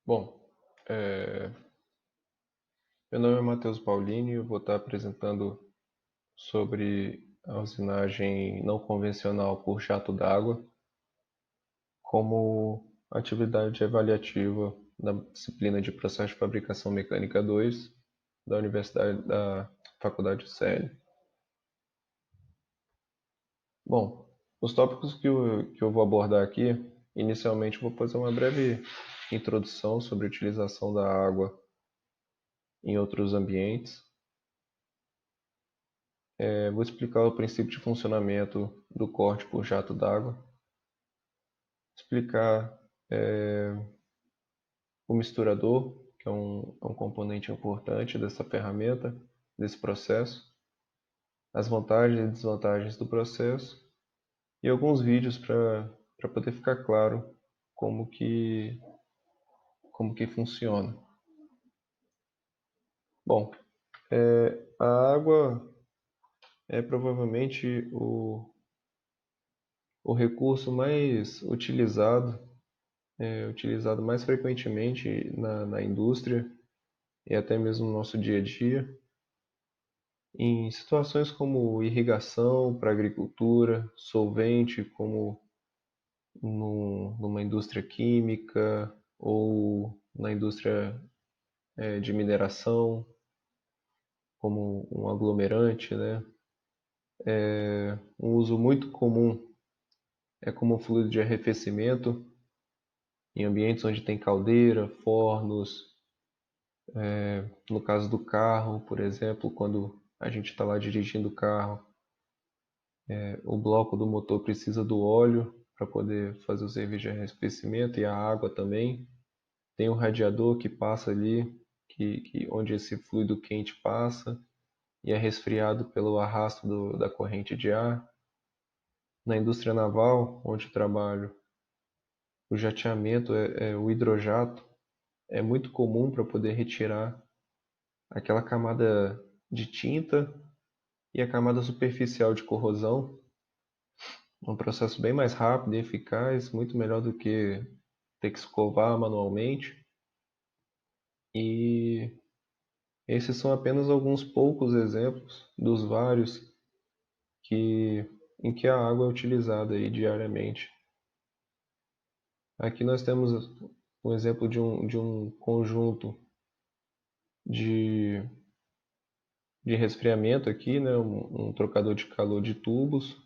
Bom, é, meu nome é Matheus Paulini e eu vou estar apresentando sobre a usinagem não convencional por jato d'água como atividade avaliativa da disciplina de Processo de Fabricação Mecânica 2 da Universidade da Faculdade UCL. Bom, os tópicos que eu vou abordar aqui, inicialmente vou fazer uma breve introdução sobre a utilização da água em outros ambientes. Vou explicar o princípio de funcionamento do corte por jato d'água, explicar o misturador, que é um componente importante dessa ferramenta, desse processo, as vantagens e desvantagens do processo e alguns vídeos para poder ficar claro como que, como que funciona. Bom, a água é provavelmente o recurso mais utilizado mais frequentemente na indústria e até mesmo no nosso dia a dia, em situações como irrigação para agricultura, solvente como numa indústria química ou na indústria de mineração, como um aglomerante, né? Um uso muito comum é como fluido de arrefecimento em ambientes onde tem caldeira, fornos, no caso do carro, por exemplo, quando a gente está lá dirigindo o carro, o bloco do motor precisa do óleo para poder fazer o serviço de arrefecimento e a água também. Tem um radiador que passa ali, onde esse fluido quente passa e é resfriado pelo arrasto da corrente de ar. Na indústria naval, onde trabalho, o jateamento, o hidrojato, é muito comum para poder retirar aquela camada de tinta e a camada superficial de corrosão. Um processo bem mais rápido e eficaz, muito melhor do que ter que escovar manualmente. E esses são apenas alguns poucos exemplos dos vários em que a água é utilizada aí diariamente. Aqui nós temos um exemplo de um conjunto de, de resfriamento aqui, né? Um trocador de calor de tubos.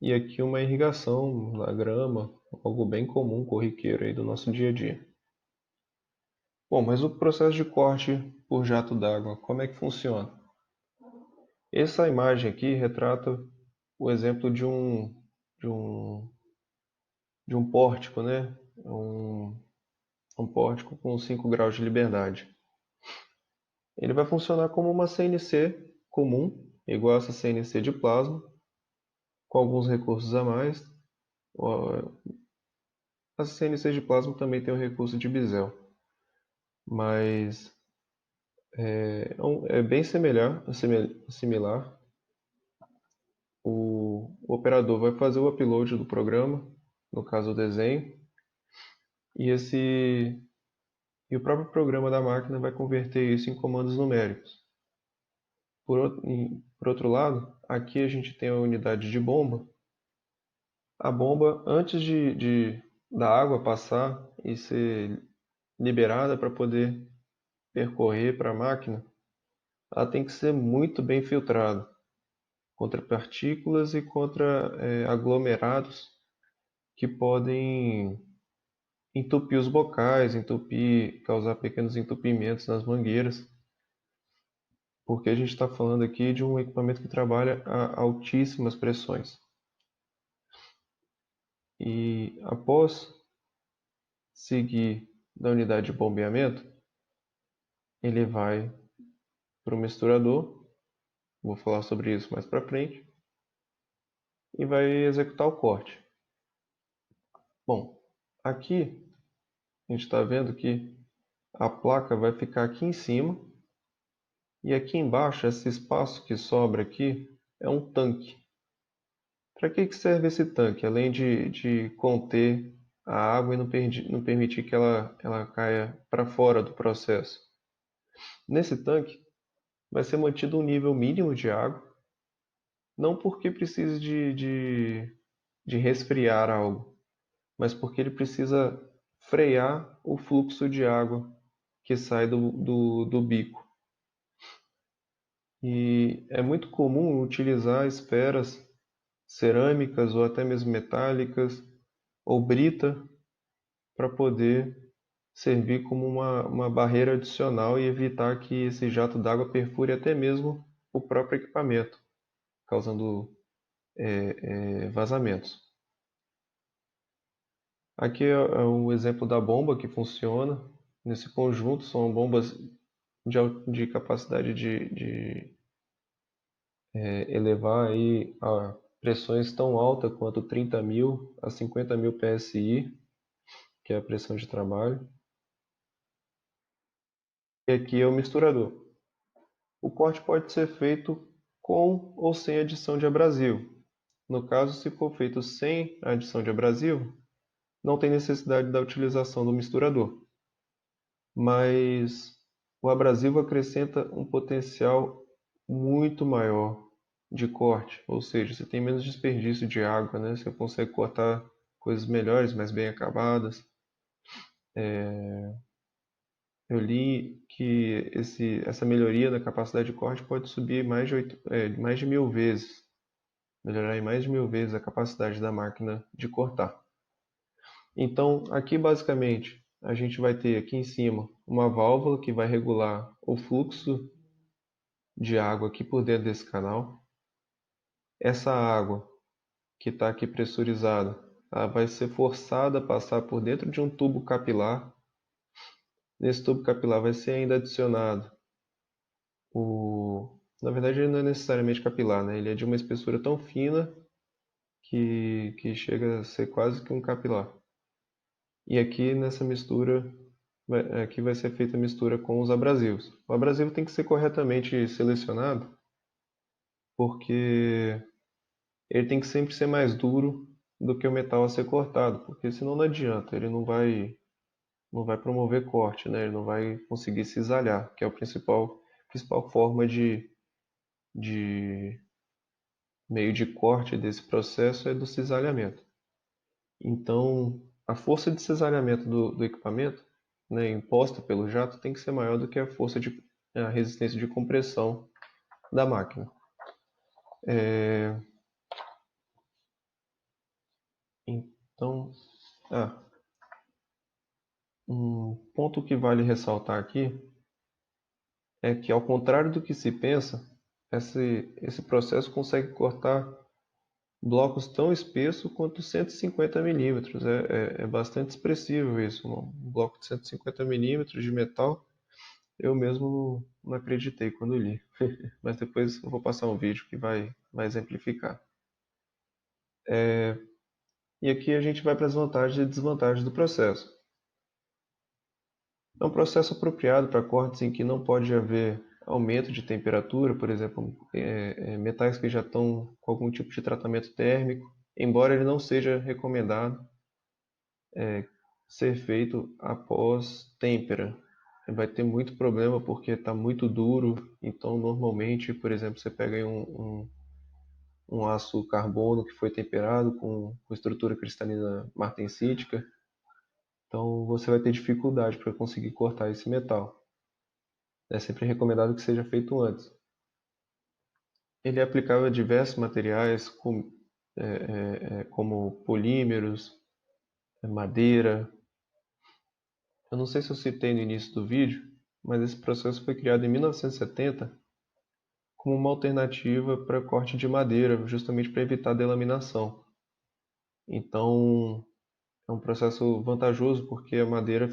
E aqui uma irrigação na grama, algo bem comum, corriqueiro aí do nosso dia a dia. Bom, mas o processo de corte por jato d'água, como é que funciona? Essa imagem aqui retrata o exemplo de um, de um pórtico, né? Um pórtico com 5 graus de liberdade. Ele vai funcionar como uma CNC comum, igual essa CNC de plasma, com alguns recursos a mais. As CNCs de plasma também tem o recurso de bisel, mas é bem similar. O operador vai fazer o upload do programa, no caso o desenho, e e o próprio programa da máquina vai converter isso em comandos numéricos. Por outro lado, aqui a gente tem a unidade de bomba. A bomba, antes da água passar e ser liberada para poder percorrer para a máquina, ela tem que ser muito bem filtrada contra partículas e contra aglomerados que podem entupir os bocais, causar pequenos entupimentos nas mangueiras, porque a gente está falando aqui de um equipamento que trabalha a altíssimas pressões. E após seguir da unidade de bombeamento, ele vai para o misturador, vou falar sobre isso mais para frente, e vai executar o corte. Bom, aqui a gente está vendo que a placa vai ficar aqui em cima e aqui embaixo, esse espaço que sobra aqui é um tanque. Para que serve esse tanque? Além de conter a água e não permitir que ela caia para fora do processo. Nesse tanque vai ser mantido um nível mínimo de água, não porque precise de resfriar algo, mas porque ele precisa frear o fluxo de água que sai do bico. E é muito comum utilizar esferas cerâmicas ou até mesmo metálicas ou brita para poder servir como uma barreira adicional e evitar que esse jato d'água perfure até mesmo o próprio equipamento, causando vazamentos. Aqui é o exemplo da bomba que funciona. Nesse conjunto são bombas de capacidade de elevar aí a pressões tão altas quanto 30.000 a 50.000 PSI, que é a pressão de trabalho. E aqui é o misturador. O corte pode ser feito com ou sem adição de abrasivo. No caso, se for feito sem a adição de abrasivo, não tem necessidade da utilização do misturador. Mas o abrasivo acrescenta um potencial muito maior de corte, ou seja, você tem menos desperdício de água, né? Você consegue cortar coisas melhores, mais bem acabadas. Eu li que essa melhoria da capacidade de corte pode subir mais de 1.000 vezes, melhorar em mais de 1.000 vezes a capacidade da máquina de cortar. Então, aqui basicamente, a gente vai ter aqui em cima uma válvula que vai regular o fluxo de água aqui por dentro desse canal. Essa água que está aqui pressurizada, ela vai ser forçada a passar por dentro de um tubo capilar. Nesse tubo capilar vai ser ainda adicionado Na verdade, ele não é necessariamente capilar, né? Ele é de uma espessura tão fina que chega a ser quase que um capilar. E aqui nessa mistura, aqui vai ser feita a mistura com os abrasivos. O abrasivo tem que ser corretamente selecionado, porque ele tem que sempre ser mais duro do que o metal a ser cortado, porque senão não adianta, ele não vai promover corte, né? Ele não vai conseguir cisalhar, que é a principal forma de meio de corte desse processo é do cisalhamento. Então, a força de cisalhamento do equipamento, né, imposta pelo jato, tem que ser maior do que a resistência de compressão da máquina. Então, um ponto que vale ressaltar aqui é que, ao contrário do que se pensa, esse processo consegue cortar blocos tão espessos quanto 150 milímetros. É bastante expressivo isso. Um bloco de 150 milímetros de metal, eu mesmo não acreditei quando li. Mas depois eu vou passar um vídeo que vai exemplificar. E aqui a gente vai para as vantagens e desvantagens do processo. É um processo apropriado para cortes em que não pode haver aumento de temperatura, por exemplo, metais que já estão com algum tipo de tratamento térmico, embora ele não seja recomendado ser feito após têmpera. Vai ter muito problema porque está muito duro, então normalmente, por exemplo, você pega aí um aço carbono que foi temperado com estrutura cristalina martensítica, então você vai ter dificuldade para conseguir cortar esse metal. É sempre recomendado que seja feito antes. Ele é aplicável a diversos materiais, como polímeros, madeira. Eu não sei se eu citei no início do vídeo, mas esse processo foi criado em 1970 como uma alternativa para corte de madeira, justamente para evitar a delaminação. Então, é um processo vantajoso porque a madeira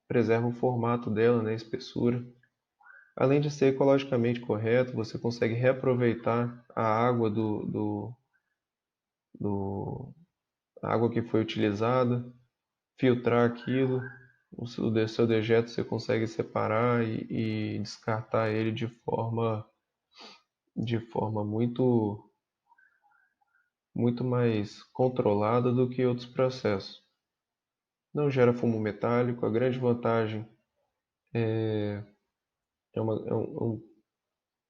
preserva o formato dela, né, a espessura. Além de ser ecologicamente correto, você consegue reaproveitar a água do a água que foi utilizada, filtrar aquilo, seu dejeto você consegue separar e descartar ele de forma muito muito mais controlada do que outros processos. Não gera fumo metálico, a grande vantagem é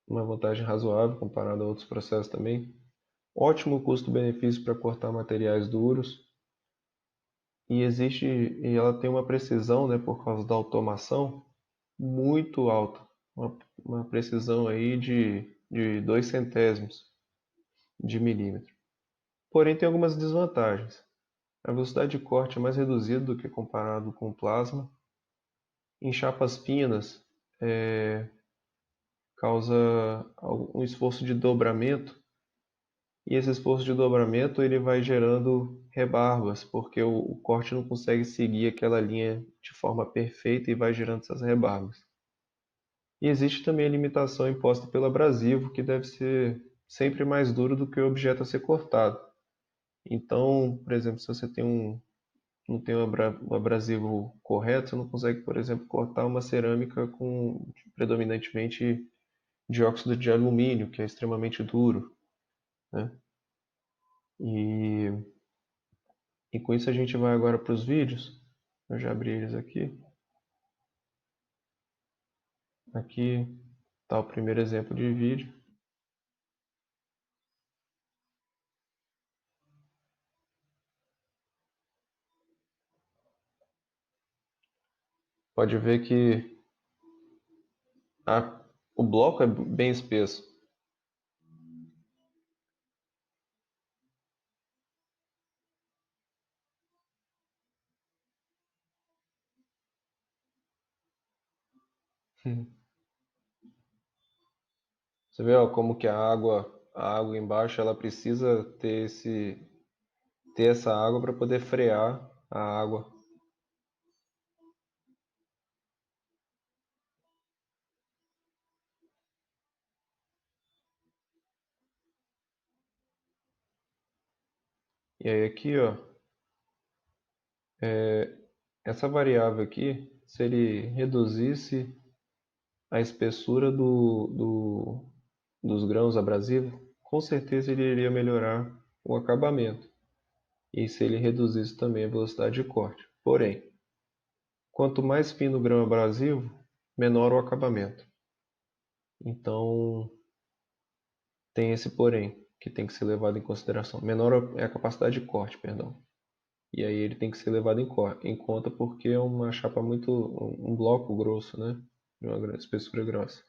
uma vantagem razoável comparada a outros processos também. Ótimo custo-benefício para cortar materiais duros e ela tem uma precisão, né, por causa da automação muito alta, uma precisão aí de 2 centésimos de milímetro. Porém, tem algumas desvantagens. A velocidade de corte é mais reduzida do que comparado com o plasma. Em chapas finas, causa um esforço de dobramento, e esse esforço de dobramento ele vai gerando rebarbas, porque o corte não consegue seguir aquela linha de forma perfeita e vai gerando essas rebarbas. E existe também a limitação imposta pelo abrasivo, que deve ser sempre mais duro do que o objeto a ser cortado. Então, por exemplo, se você não tem o abrasivo correto, você não consegue, por exemplo, cortar uma cerâmica com predominantemente dióxido de alumínio, que é extremamente duro, né? E, e com isso a gente vai agora para os vídeos. Eu já abri eles aqui. Aqui está o primeiro exemplo de vídeo. Pode ver que o bloco é bem espesso. Você vê, ó, como que a água embaixo, ela precisa ter essa água para poder frear a água. E aí aqui, ó, essa variável aqui, se ele reduzisse a espessura dos grãos abrasivos, com certeza ele iria melhorar o acabamento. E se ele reduzisse também a velocidade de corte. Porém, quanto mais fino o grão abrasivo, menor o acabamento. Então, tem esse porém que tem que ser levado em consideração. Menor é a capacidade de corte, perdão. E aí ele tem que ser levado em conta porque é uma chapa muito, um bloco grosso, né? De uma espessura grossa.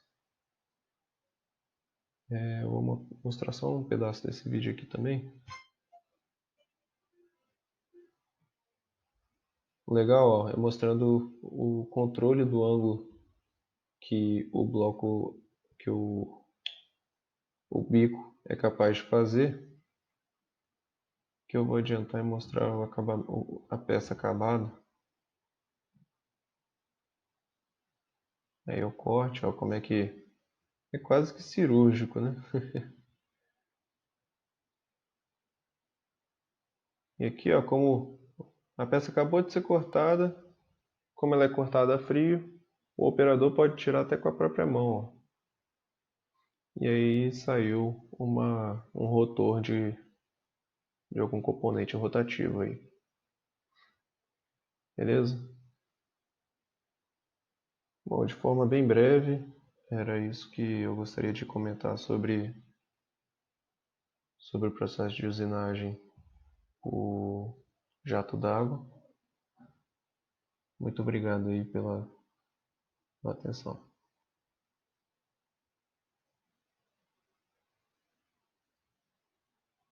Eu vou mostrar só um pedaço desse vídeo aqui também. Legal, ó, é mostrando o controle do ângulo que o bloco, que o bico é capaz de fazer. Que eu vou adiantar e mostrar a peça acabada. Aí o corte, ó, como é que é quase que cirúrgico, né? E aqui, ó, como a peça acabou de ser cortada, como ela é cortada a frio, o operador pode tirar até com a própria mão, ó. E aí saiu um rotor de algum componente rotativo aí. Beleza? Bom, de forma bem breve, era isso que eu gostaria de comentar sobre o processo de usinagem por jato d'água. Muito obrigado aí pela atenção.